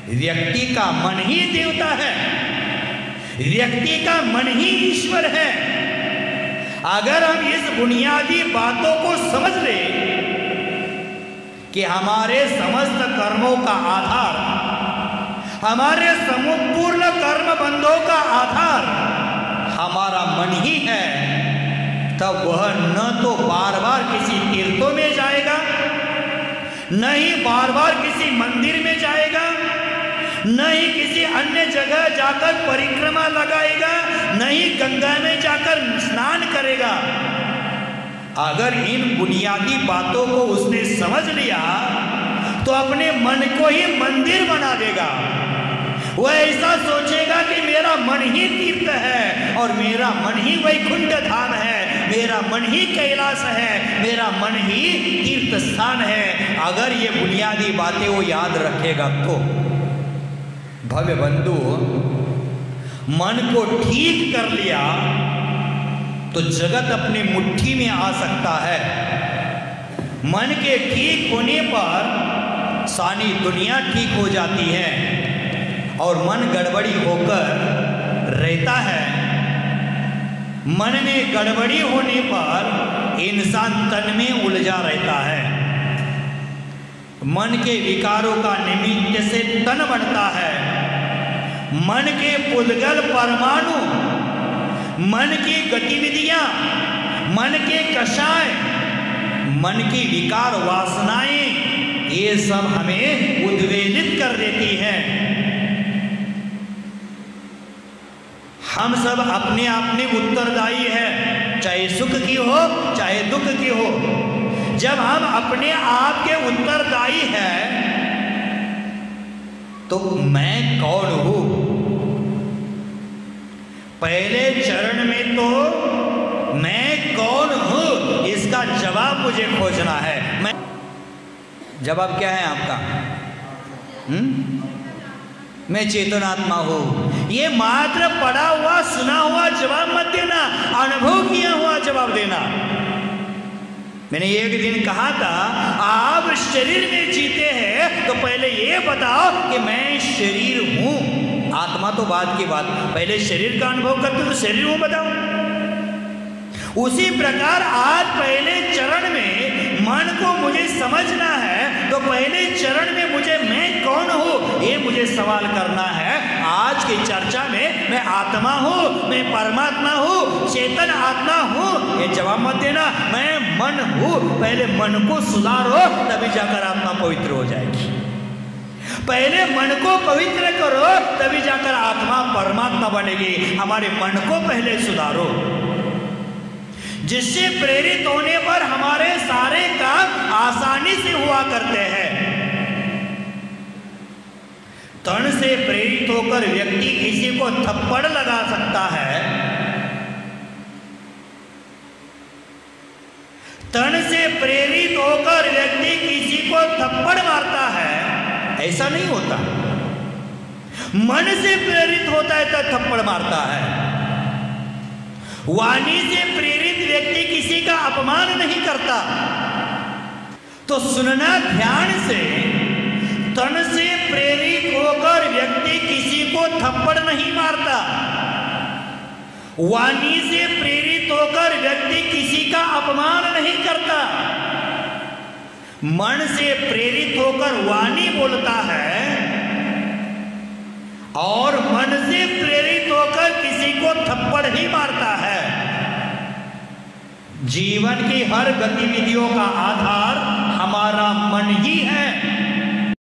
व्यक्ति का मन ही देवता है, व्यक्ति का मन ही ईश्वर है। अगर हम इस बुनियादी बातों को समझ ले कि हमारे समस्त कर्मों का आधार, हमारे समपूर्ण कर्म बंधों का आधार हमारा मन ही है, तब वह न तो बार बार किसी तीर्थों में जाएगा, न ही बार बार किसी मंदिर में जाएगा, न ही किसी अन्य जगह जाकर परिक्रमा लगाएगा, न ही गंगा में जाकर स्नान करेगा। अगर इन बुनियादी बातों को उसने समझ लिया तो अपने मन को ही मंदिर बना देगा। वह ऐसा सोचेगा कि मेरा मन ही तीर्थ है और मेरा मन ही वैकुंठ धाम है, मेरा मन ही कैलाश है, मेरा मन ही तीर्थ स्थान है। अगर ये बुनियादी बातें वो याद रखेगा तो भव्य बंधु, मन को ठीक कर लिया तो जगत अपनी मुट्ठी में आ सकता है। मन के ठीक होने पर सारी दुनिया ठीक हो जाती है और मन गड़बड़ी होकर रहता है। मन में गड़बड़ी होने पर इंसान तन में उलझा रहता है। मन के विकारों का निमित्त से तन बढ़ता है। मन के पुद्गल परमाणु, मन की गतिविधियां, मन के कषाय, मन की विकार वासनाएं, ये सब हमें उद्वेलित कर देती है। हम सब अपने अपने उत्तरदायी है, चाहे सुख की हो चाहे दुख की हो। जब हम अपने आप के उत्तरदायी हैं तो मैं कौन हूं? पहले चरण में तो मैं कौन हूं इसका जवाब मुझे खोजना है। मैं जवाब क्या है आपका? मैं चेतनात्मा हूं। ये मात्र पढ़ा हुआ सुना हुआ जवाब मत देना, अनुभव किया हुआ जवाब देना। मैंने एक दिन कहा था, आप शरीर में जीते हैं तो पहले ये बताओ कि मैं शरीर हूं। आत्मा तो बाद की बात, पहले शरीर का अनुभव करते तो शरीर हूं बताओ। उसी प्रकार आज पहले चरण में मन को मुझे समझना है तो पहले चरण में मुझे मैं कौन हूं ये मुझे सवाल करना है। आज की चर्चा में मैं आत्मा हूं, मैं परमात्मा हूं, चेतन आत्मा हूं, ये जवाब मत देना। मैं मन हूं। पहले मन को सुधारो तभी जाकर आत्मा पवित्र हो जाएगी। पहले मन को पवित्र करो तभी जाकर आत्मा परमात्मा बनेगी। हमारे मन को पहले सुधारो, जिससे प्रेरित होने पर हमारे सारे काम आसानी से हुआ करते हैं। तन से प्रेरित होकर व्यक्ति किसी को थप्पड़ लगा सकता है, तन से प्रेरित होकर व्यक्ति किसी को थप्पड़ मारता है, ऐसा नहीं होता। मन से प्रेरित होता है तो थप्पड़ मारता है। वाणी से प्रेरित व्यक्ति किसी का अपमान नहीं करता। तो सुनना ध्यान से, तन से प्रेरित होकर व्यक्ति किसी को थप्पड़ नहीं मारता। वाणी से प्रेरित होकर व्यक्ति किसी का अपमान नहीं करता। मन से प्रेरित होकर वाणी बोलता है और मन से प्रेरित होकर किसी को थप्पड़ ही मारता है। जीवन की हर गतिविधियों का आधार हमारा मन ही है।